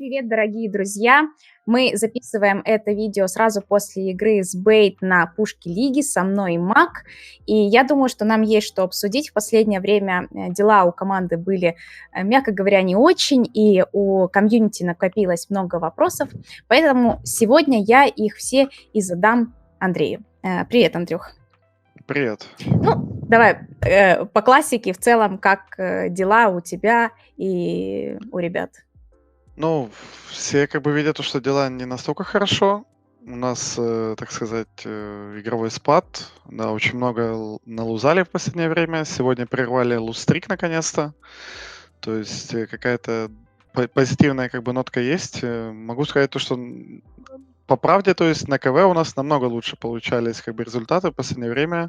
привет, дорогие друзья! Мы записываем это видео сразу после игры с Бейт на Пушке Лиги со мной и Мак. И я думаю, что нам есть что обсудить. В последнее время дела у команды были, мягко говоря, не очень, и у комьюнити накопилось много вопросов. Поэтому сегодня я их все и задам Андрею. Привет, Андрюх. Привет. Ну, давай по классике в целом, как дела у тебя и у ребят? Ну, все как бы видят, что дела не настолько хорошо. У нас, так сказать, игровой спад. Да, очень много налузали в последнее время. Сегодня прервали лузстрик наконец-то. То есть какая-то позитивная как бы нотка есть. Могу сказать то, что по правде, то есть на КВ у нас намного лучше получались как бы результаты в последнее время.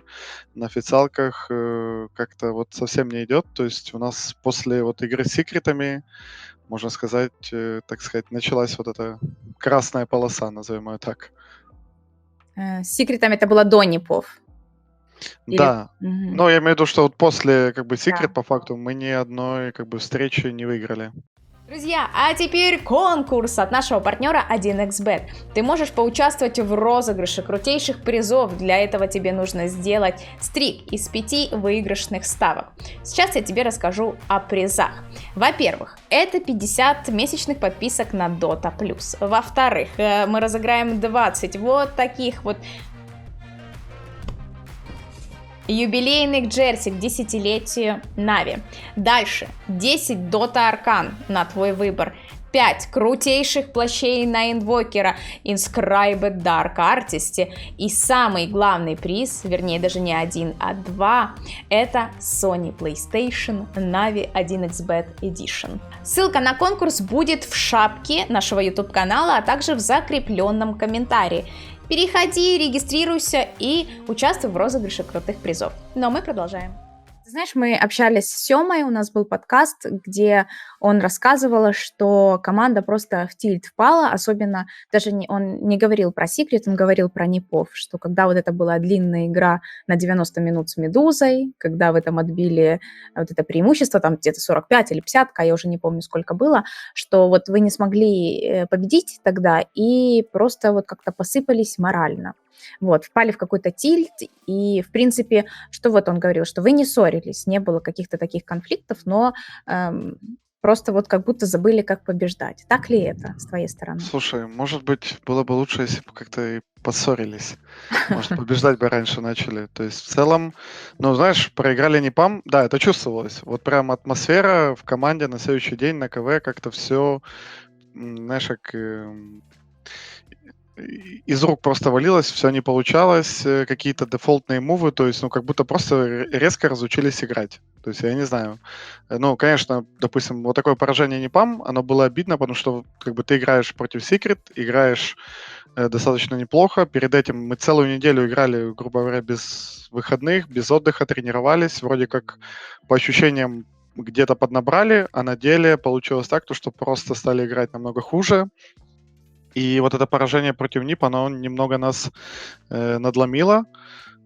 На официалках как-то вот совсем не идет. То есть у нас после вот игры с секретами, можно сказать, так сказать, началась вот эта красная полоса, назовем ее так. С секретами это было до Непов? Да. Мгм. Но я имею в виду, что вот после как бы Да. секрет по факту мы ни одной как бы встречи не выиграли. Друзья, а теперь конкурс от нашего партнера 1xbet. Ты можешь поучаствовать в розыгрыше крутейших призов. Для этого тебе нужно сделать стрик из 5 выигрышных ставок. Сейчас я тебе расскажу о призах. Во-первых, это 50 месячных подписок на Dota+. Во-вторых, мы разыграем 20 вот таких вот юбилейных джерси к десятилетию Нави. Дальше 10 Dota Arcan на твой выбор. 5 крутейших плащей на инвокера Inscribed Dark Artist. И самый главный приз, вернее даже не один, а 2, это Sony PlayStation Navi 1xbet Edition. Ссылка на конкурс будет в шапке нашего YouTube канала, а также в закрепленном комментарии. Переходи, регистрируйся и участвуй в розыгрыше крутых призов. Но мы продолжаем. Ты знаешь, мы общались с Сёмой, у нас был подкаст, где он рассказывал, что команда просто в тильт впала, особенно, даже он не говорил про секрет, он говорил про Непов, что когда вот это была длинная игра на 90 минут с Медузой, когда вы там отбили вот это преимущество, там где-то 45 или 50, я уже не помню, сколько было, что вот вы не смогли победить тогда и просто вот как-то посыпались морально. Вот, впали в какой-то тильт, и, в принципе, что вот он говорил, что вы не ссорились, не было каких-то таких конфликтов, но просто вот как будто забыли, как побеждать. Так ли это с твоей стороны? Слушай, может быть, было бы лучше, если бы как-то и поссорились. Может, побеждать бы раньше начали. То есть в целом, ну, знаешь, проиграли не пам, да, это чувствовалось. Вот прям атмосфера в команде на следующий день на КВ как-то все, знаешь, как из рук просто валилось, все не получалось, какие-то дефолтные мувы, то есть, ну, как будто просто резко разучились играть. То есть, я не знаю. Ну, конечно, допустим, вот такое поражение не пам, оно было обидно, потому что как бы ты играешь против Secret, играешь достаточно неплохо. Перед этим мы целую неделю играли, грубо говоря, без выходных, без отдыха, тренировались. Вроде как по ощущениям где-то поднабрали, а на деле получилось так, то, что просто стали играть намного хуже. И вот это поражение против НИП, оно немного нас надломило,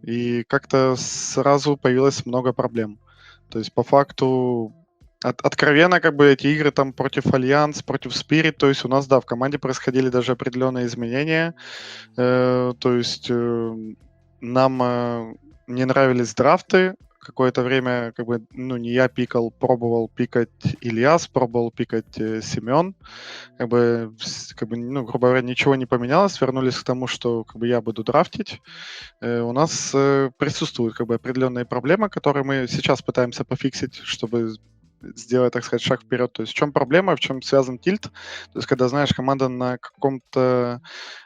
и как-то сразу появилось много проблем. То есть по факту откровенно как бы эти игры там против Альянс, против Spirit, то есть у нас, да, в команде происходили даже определенные изменения. То есть нам не нравились драфты. Какое-то время, как бы, ну, не я пикал, пробовал пикать Ильяс, пробовал пикать Семен. Как бы, ну, грубо говоря, ничего не поменялось. Вернулись к тому, что как бы я буду драфтить. У нас присутствуют как бы определенные проблемы, которые мы сейчас пытаемся пофиксить, чтобы сделать, так сказать, шаг вперед. То есть в чем проблема, в чем связан тильт? То есть когда, знаешь, команда на каком-то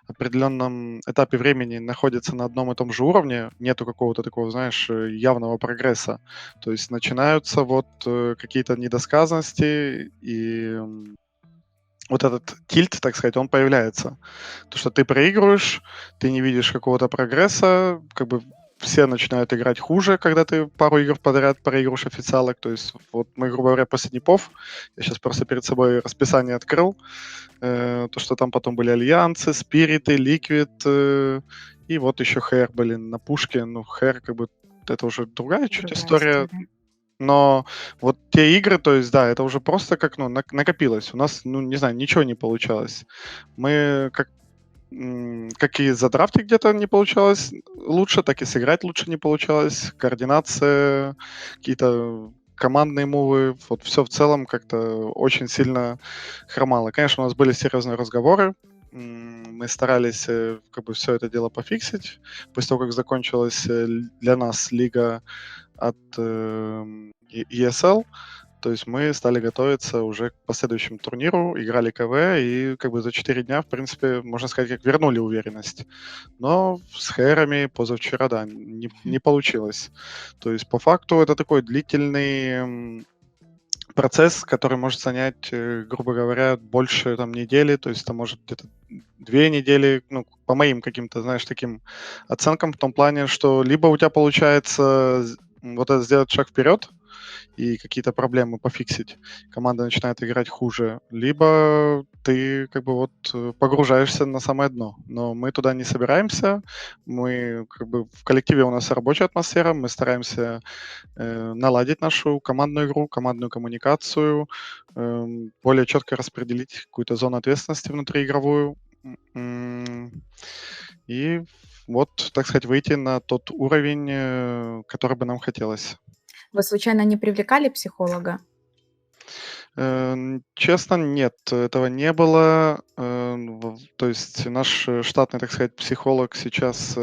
определенном этапе времени находится на одном и том же уровне, нету какого-то такого, знаешь, явного прогресса. То есть начинаются вот какие-то недосказанности, и вот этот тильт, так сказать, он появляется. То, что ты проигрываешь, ты не видишь какого-то прогресса, как бы все начинают играть хуже, когда ты пару игр подряд проигрываешь официалок. То есть вот мы, грубо говоря, после Непов, я сейчас просто перед собой расписание открыл, то, что там потом были Альянсы, Спириты, Ликвид, и вот еще Хэр были на пушке. Ну, Хэр как бы это уже другая чуть история. Но вот те игры, то есть, да, это уже просто как, ну, накопилось. У нас, ну, не знаю, ничего не получалось. Мы как и задрафтить где-то не получалось лучше, так и сыграть лучше не получалось. Координация, какие-то командные мувы, вот все в целом как-то очень сильно хромало. Конечно, у нас были серьезные разговоры, мы старались как бы все это дело пофиксить. После того, как закончилась для нас лига от ESL, то есть мы стали готовиться уже к последующему турниру, играли КВ, и как бы за 4 дня, в принципе, можно сказать, как вернули уверенность. Но с хэрами позавчера, да, не получилось. То есть по факту это такой длительный процесс, который может занять, грубо говоря, больше там недели, то есть это может где-то 2 недели, ну, по моим каким-то, знаешь, таким оценкам в том плане, что либо у тебя получается вот это сделать шаг вперед, и какие-то проблемы пофиксить, команда начинает играть хуже, либо ты как бы вот погружаешься на самое дно. Но мы туда не собираемся, мы как бы в коллективе у нас рабочая атмосфера, мы стараемся наладить нашу командную игру, командную коммуникацию, более четко распределить какую-то зону ответственности внутриигровую. М, И вот, так сказать, выйти на тот уровень, который бы нам хотелось. Вы случайно не привлекали психолога? Честно, нет, этого не было. То есть наш штатный, так сказать, психолог сейчас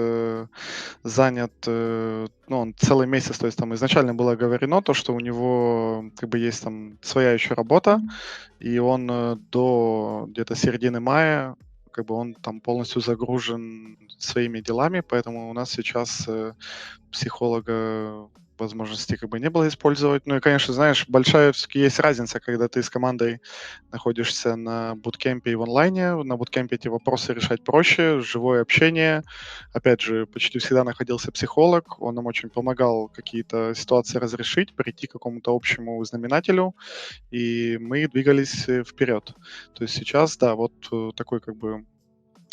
занят, ну, он целый месяц, то есть там изначально было говорено то, что у него как бы есть там своя еще работа, Мгм. и он до где-то середины мая как бы он там полностью загружен своими делами, поэтому у нас сейчас психолога возможности как бы не было использовать. Ну и, конечно, знаешь, большая все-таки есть разница, когда ты с командой находишься на буткемпе и в онлайне. На буткемпе эти вопросы решать проще, живое общение. Опять же, почти всегда находился психолог, он нам очень помогал какие-то ситуации разрешить, прийти к какому-то общему знаменателю, и мы двигались вперед. То есть сейчас, да, вот такой как бы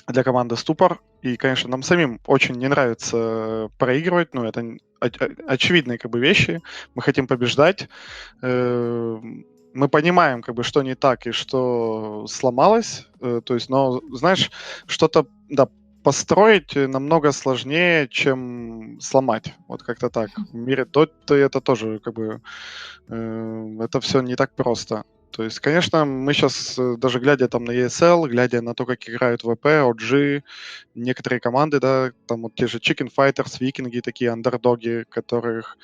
для команды ступор. И, конечно, нам самим очень не нравится проигрывать. Ну, это очевидные как бы вещи. Мы хотим побеждать. Э, Мы понимаем, как бы, что не так и что сломалось. То есть, но, знаешь, что-то, да, построить намного сложнее, чем сломать. Вот как-то так. В мире Доты это тоже как бы это все не так просто. То есть, конечно, мы сейчас, даже глядя там на ESL, глядя на то, как играют ВП, OG, некоторые команды, да, там вот те же Chicken Fighters, Викинги, такие андердоги, которых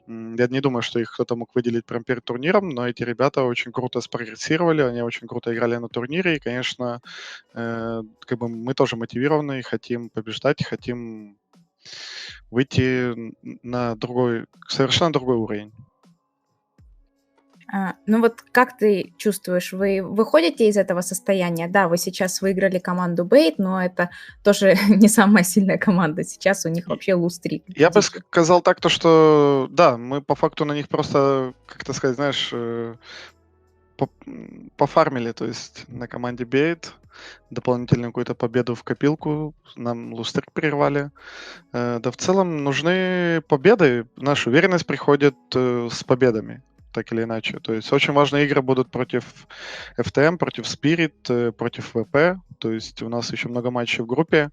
я не думаю, что их кто-то мог выделить прямо перед турниром, но эти ребята очень круто спрогрессировали, они очень круто играли на турнире, и, конечно, как бы мы тоже мотивированы, и хотим побеждать, хотим выйти на другой, совершенно другой уровень. Ну вот как ты чувствуешь, вы выходите из этого состояния? Да, вы сейчас выиграли команду Бейт, но это тоже не самая сильная команда. Сейчас у них вообще лустрик Я бы дикий. сказал так, то что да, мы по факту на них просто, как это сказать, знаешь, пофармили, то есть на команде Бейт дополнительную какую-то победу в копилку, нам лустрик прервали. Да в целом нужны победы, наша уверенность приходит с победами, так или иначе. То есть очень важные игры будут против FTM, против Spirit, против ВП, то есть у нас еще много матчей в группе,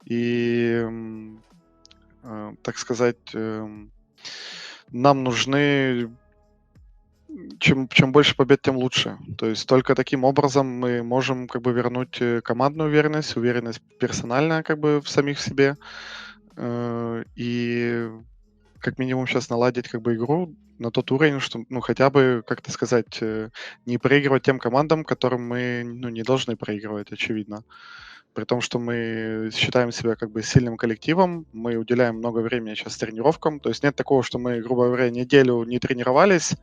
и так сказать, нам нужны чем больше побед, тем лучше. То есть только таким образом мы можем как бы вернуть командную уверенность, уверенность персональная как бы в самих себе, и как минимум сейчас наладить как бы игру на тот уровень, что, ну, хотя бы, как то сказать, не проигрывать тем командам, которым мы, ну, не должны проигрывать, очевидно. При том, что мы считаем себя как бы сильным коллективом, мы уделяем много времени сейчас тренировкам. То есть нет такого, что мы, грубо говоря, неделю не тренировались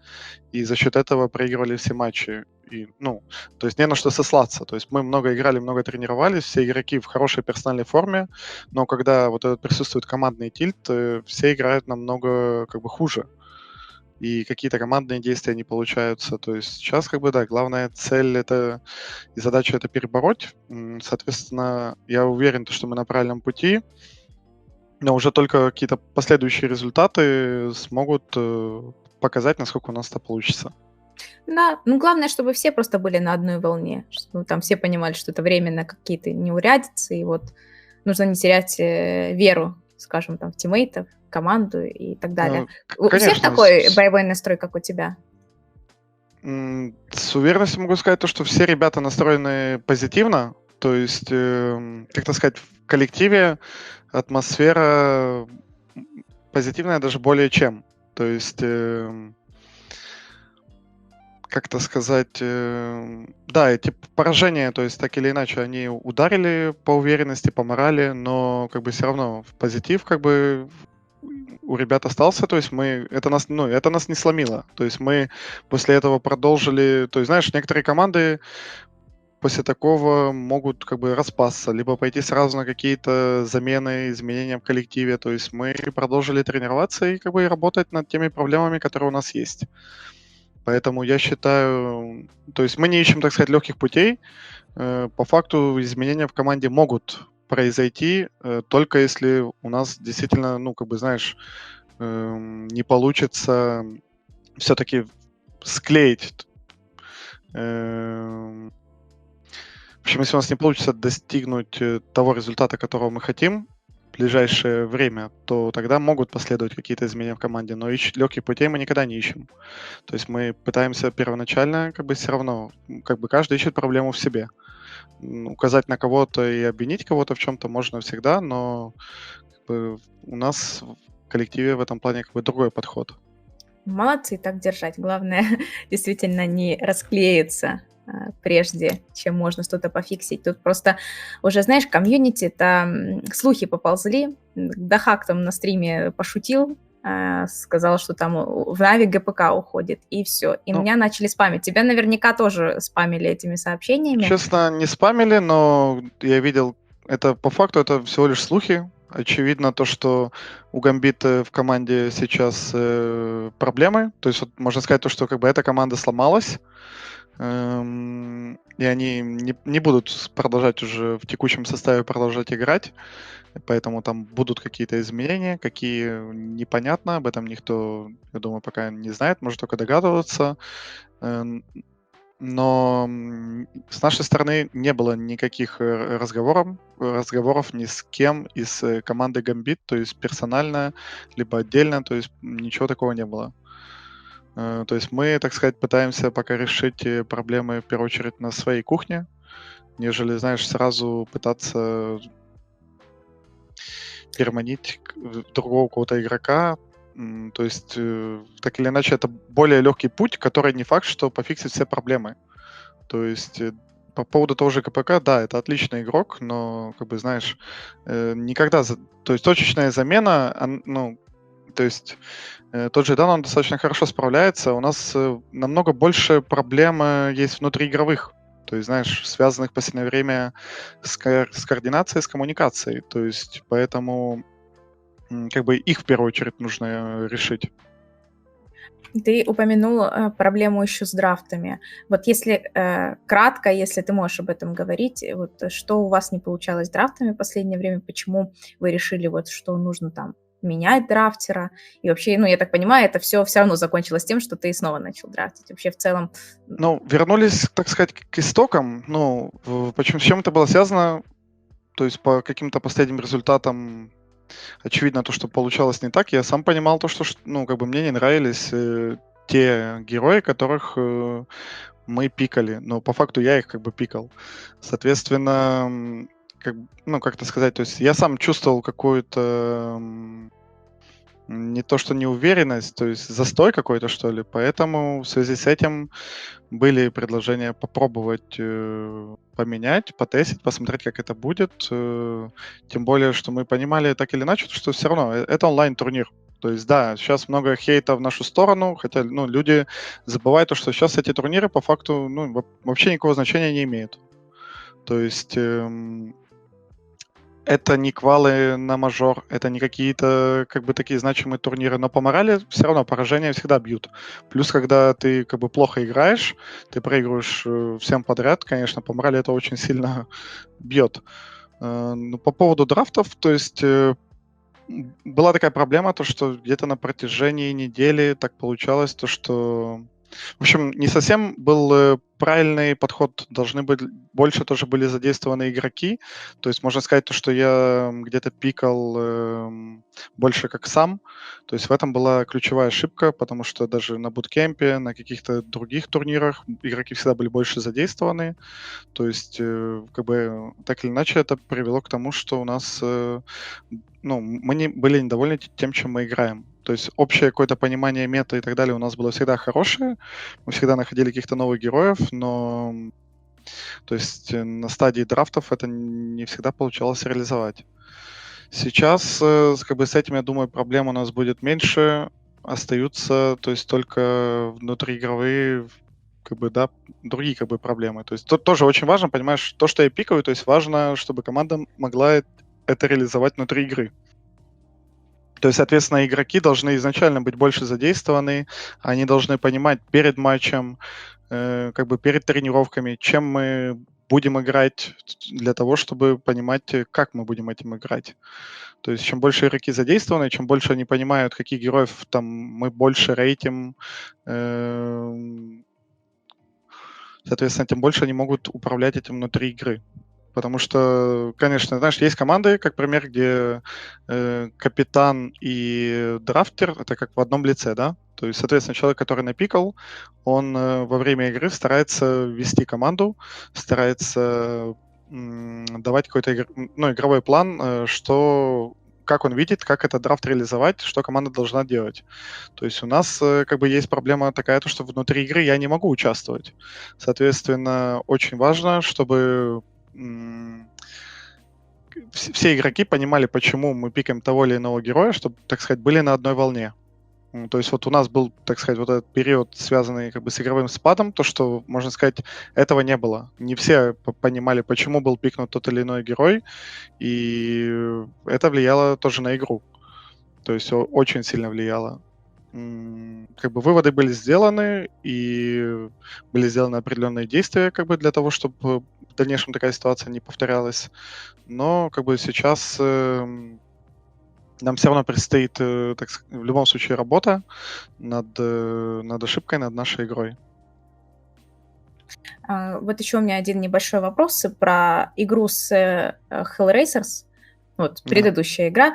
и за счет этого проигрывали все матчи. И, ну, то есть не на что сослаться. То есть мы много играли, много тренировались, все игроки в хорошей персональной форме, но когда вот этот присутствует командный тильт, все играют намного как бы хуже. И какие-то командные действия не получаются. То есть сейчас, как бы, да, главная цель это и задача это перебороть. Соответственно, я уверен, что мы на правильном пути, но уже только какие-то последующие результаты смогут показать, насколько у нас это получится. Да, ну главное, чтобы все просто были на одной волне, чтобы там все понимали, что это временно какие-то неурядицы, и вот нужно не терять веру, скажем, там, в тиммейтов, в команду и так далее. У всех Конечно, такой боевой настрой, как у тебя? с уверенностью могу сказать то, что все ребята настроены позитивно. То есть, как-то сказать, в коллективе атмосфера позитивная даже более чем. То есть, как-то сказать, да, эти поражения, то есть так или иначе, они ударили по уверенности, по морали, но как бы все равно в позитив как бы у ребят остался, то есть это нас не сломило. То есть мы после этого продолжили, то есть, знаешь, некоторые команды после такого могут как бы распасться, либо пойти сразу на какие-то замены, изменения в коллективе. То есть мы продолжили тренироваться и как бы работать над теми проблемами, которые у нас есть. Поэтому я считаю, то есть мы не ищем, так сказать, легких путей. По факту изменения в команде могут произойти, только если у нас действительно, ну, как бы, знаешь, не получится все-таки склеить. В общем, если у нас не получится достигнуть того результата, которого мы хотим в ближайшее время, то тогда могут последовать какие-то изменения в команде, но легких путей мы никогда не ищем. То есть мы пытаемся первоначально, как бы все равно, как бы каждый ищет проблему в себе. Указать на кого-то и обвинить кого-то в чем-то можно всегда, но как бы, у нас в коллективе в этом плане как бы другой подход. Молодцы, так держать. Главное, действительно не расклеиться прежде, чем можно что-то пофиксить. Тут просто уже, знаешь, комьюнити, это слухи поползли. Дахак там на стриме пошутил, сказал, что там в Нави ГПК уходит, и все. И Ну, меня начали спамить. Тебя наверняка тоже спамили этими сообщениями. честно, не спамили, но я видел, это по факту это всего лишь слухи. Очевидно то, что у Гамбита в команде сейчас проблемы. То есть вот можно сказать то, что как бы эта команда сломалась, и они не будут продолжать уже в текущем составе продолжать играть. Поэтому там будут какие-то изменения, какие непонятно, об этом никто, я думаю, пока не знает, может только догадываться. Эм, Но с нашей стороны не было никаких разговоров ни с кем из команды Гамбит, то есть персонально, либо отдельно, то есть ничего такого не было. То есть мы, так сказать, пытаемся пока решить проблемы в первую очередь на своей кухне, нежели, знаешь, сразу пытаться переманить другого какого-то игрока. То есть, так или иначе, это более легкий путь, который не факт, что пофиксит все проблемы. То есть, по поводу того же КПК, да, это отличный игрок, но, как бы, знаешь, никогда... То есть, точечная замена, ну, то есть, тот же Дан, он достаточно хорошо справляется. У нас намного больше проблем есть внутриигровых. То есть, знаешь, связанных в последнее время с координацией, с коммуникацией. То есть, поэтому как бы их в первую очередь нужно решить. Ты упомянул проблему еще с драфтами. Вот если кратко, если ты можешь об этом говорить, вот что у вас не получалось с драфтами в последнее время, почему вы решили, вот, что нужно там менять драфтера, и вообще, ну, я так понимаю, это все равно закончилось тем, что ты снова начал драфтить. Вообще, в целом... Ну, вернулись, так сказать, к истокам. Ну, почему, с чем это было связано? То есть по каким-то последним результатам очевидно то, что получалось не так. Я сам понимал то, что, ну, как бы мне не нравились те герои, которых мы пикали. Но по факту я их как бы пикал. Соответственно, ну, как это сказать, то есть я сам чувствовал какую-то не то что неуверенность, то есть застой какой-то, что ли. Поэтому в связи с этим были предложения попробовать поменять, потестить, посмотреть, как это будет. Тем более, что мы понимали так или иначе, что все равно это онлайн-турнир. То есть, да, сейчас много хейта в нашу сторону, хотя ну, люди забывают, то, что сейчас эти турниры по факту ну, вообще никакого значения не имеют. То есть это не квалы на мажор, это не какие-то как бы такие значимые турниры, но по морали все равно поражения всегда бьют. Плюс, когда ты как бы плохо играешь, ты проигрываешь всем подряд, конечно, по морали это очень сильно бьет. Ну, по поводу драфтов, то есть Была такая проблема, то что где-то на протяжении недели так получалось, то что в общем, не совсем был правильный подход. Должны быть больше тоже были задействованы игроки. То есть можно сказать, то, что я где-то пикал больше как сам. То есть в этом была ключевая ошибка, потому что даже на буткемпе, на каких-то других турнирах игроки всегда были больше задействованы. То есть, как бы, так или иначе, это привело к тому, что у нас, ну, мы не были недовольны тем, чем мы играем. То есть общее какое-то понимание мета и так далее у нас было всегда хорошее. Мы всегда находили каких-то новых героев, но, то есть, на стадии драфтов это не всегда получалось реализовать. Сейчас, как бы с этим, я думаю, проблем у нас будет меньше. Остаются, то есть, только внутриигровые, как бы, да, другие, как бы, проблемы. То есть тут тоже очень важно, понимаешь, то, что я пикаю, то есть важно, чтобы команда могла это реализовать внутри игры. То есть, соответственно, игроки должны изначально быть больше задействованы, они должны понимать перед матчем, как бы перед тренировками, чем мы будем играть для того, чтобы понимать, как мы будем этим играть. То есть чем больше игроки задействованы, чем больше они понимают, каких героев там мы больше рейтим, соответственно, тем больше они могут управлять этим внутри игры. Потому что, конечно, знаешь, есть команды, как пример, где капитан и драфтер это как в одном лице, да? То есть, соответственно, человек, который напикал, он во время игры старается вести команду, старается давать какой-то игровой план, что как он видит, как этот драфт реализовать, что команда должна делать. То есть у нас как бы есть проблема такая, то, что внутри игры я не могу участвовать. Соответственно, очень важно, чтобы все игроки понимали, почему мы пикаем того или иного героя, чтобы, так сказать, были на одной волне. То есть вот у нас был, так сказать, вот этот период, связанный как бы с игровым спадом, то, что, можно сказать, этого не было. Не все понимали, почему был пикнут тот или иной герой, и это влияло тоже на игру. То есть очень сильно влияло. Как бы выводы были сделаны, и были сделаны определенные действия как бы для того, чтобы в дальнейшем такая ситуация не повторялась. Но как бы сейчас нам все равно предстоит, в любом случае, работа над ошибкой, над нашей игрой. Вот еще у меня один небольшой вопрос про игру с Hellraisers. Вот, Да. предыдущая игра.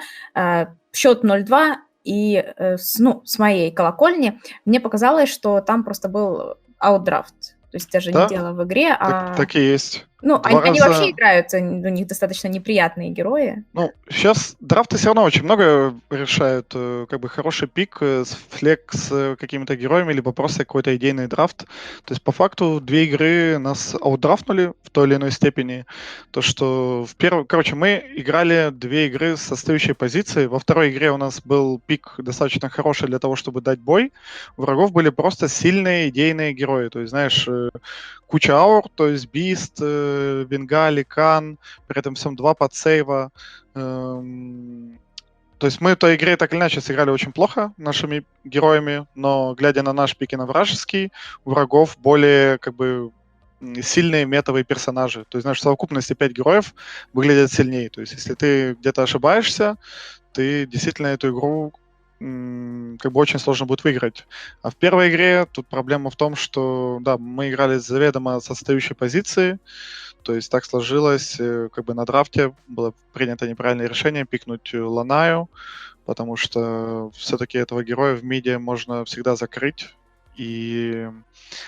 Счет 0-2, и с моей колокольни мне показалось, что там просто был аутдрафт. То есть даже не Да, дело в игре, так и есть. Ну, Два они вообще раза. играют, у них достаточно неприятные герои. Ну, сейчас драфты все равно очень много решают. Как бы хороший пик с флекс с какими-то героями, либо просто какой-то идейный драфт. То есть, по факту, 2 игры нас аутдрафтнули в той или иной степени. То, что Короче, мы играли 2 игры с остающей позиции. Во второй игре у нас был пик достаточно хороший для того, чтобы дать бой. У врагов были просто сильные идейные герои. То есть, знаешь, куча аур, то есть Бист, Венгали, Кан, при этом всем 2 подсейва. То есть мы в той игре так или иначе сыграли очень плохо нашими героями, но глядя на наш пик и на вражеский, у врагов более как бы сильные метовые персонажи. То есть, знаешь, в совокупности 5 героев выглядят сильнее. То есть, если ты где-то ошибаешься, ты действительно эту игру как бы очень сложно будет выиграть. А в первой игре тут проблема в том, что, да, мы играли заведомо с отстающей позиции, то есть так сложилось, как бы на драфте было принято неправильное решение пикнуть Ланаю, потому что все-таки этого героя в миде можно всегда закрыть. И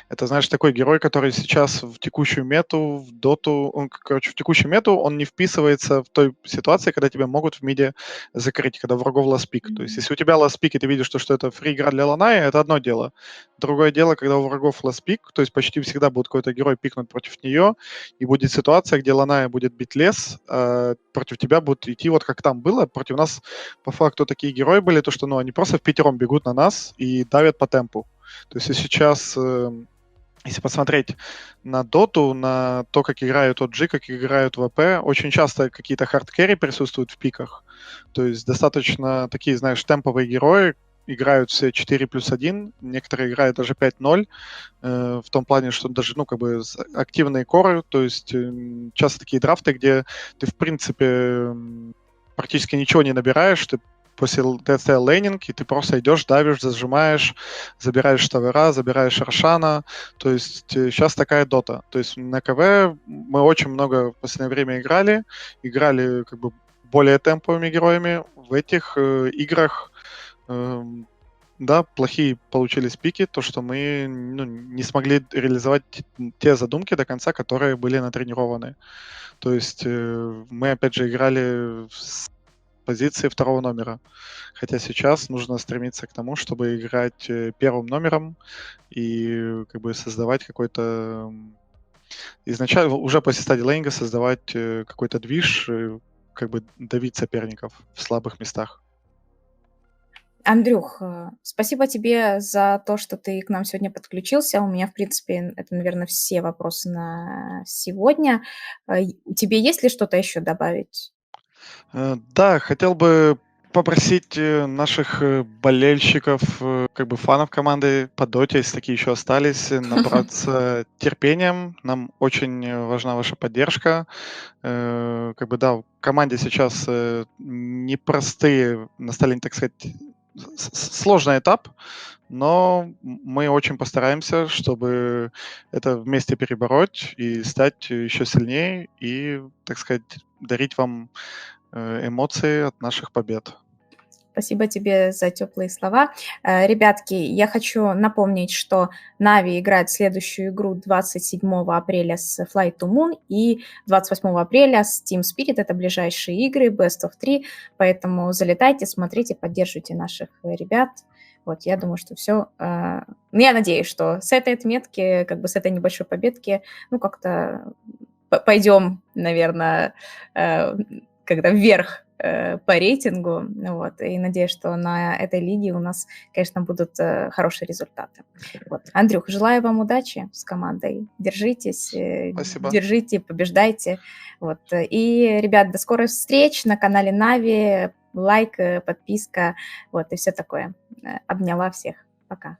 это, знаешь, такой герой, который сейчас в текущую мету, в доту, в текущую мету он не вписывается в той ситуации, когда тебя могут в миде закрыть, когда у врагов ласпик. То есть если у тебя ласпик, и ты видишь, что это фри-игра для Ланая, это одно дело. Другое дело, когда у врагов ласпик, то есть почти всегда будет какой-то герой пикнуть против нее, и будет ситуация, где Ланая будет бить лес, а против тебя будут идти вот как там было. Против нас по факту такие герои были, то что они просто в пятером бегут на нас и давят по темпу. То есть сейчас, если посмотреть на доту, на то, как играют OG, как играют ВП, очень часто какие-то хардкерри присутствуют в пиках. То есть достаточно такие, знаешь, темповые герои, играют все 4+1, некоторые играют даже 5-0, в том плане, что даже, активные коры, то есть часто такие драфты, где ты, в принципе, практически ничего не набираешь, ты после ты отстоял лейнинг, и ты просто идешь, давишь, зажимаешь, забираешь товара, забираешь Рошана. То есть сейчас такая дота. То есть на КВ мы очень много в последнее время играли как бы более темповыми героями. В этих играх да, плохие получились пики, то, что мы не смогли реализовать те задумки до конца, которые были натренированы. То есть мы, опять же, играли с позиции второго номера. Хотя сейчас нужно стремиться к тому, чтобы играть первым номером и как бы создавать какой-то... Изначально, уже после стадии лейнинга создавать какой-то движ, как бы давить соперников в слабых местах. Андрюх, спасибо тебе за то, что ты к нам сегодня подключился. У меня, в принципе, это, наверное, все вопросы на сегодня. Тебе есть ли что-то еще добавить? Да, хотел бы попросить наших болельщиков, как бы фанов команды по доте, если такие еще остались, набраться терпением. Нам очень важна ваша поддержка. Как бы да, в команде сейчас непростые, настали, так сказать, сложный этап, но мы очень постараемся, чтобы это вместе перебороть и стать еще сильнее и, так сказать, дарить вам эмоции от наших побед. Спасибо тебе за теплые слова. Ребятки, я хочу напомнить, что Нави играет следующую игру 27 апреля с Flight to Moon и 28 апреля с Team Spirit. Это ближайшие игры, Best of 3. Поэтому залетайте, смотрите, поддерживайте наших ребят. Вот, я думаю, что все. Я надеюсь, что с этой отметки, как бы с этой небольшой победки, ну, как-то пойдем, наверное, когда вверх по рейтингу, вот, и надеюсь, что на этой лиге у нас, конечно, будут хорошие результаты. Вот. Андрюх, желаю вам удачи с командой, держитесь, Спасибо. держите, побеждайте, вот, и, ребят, до скорых встреч на канале Нави, лайк, подписка, вот, и все такое. Обняла всех, пока.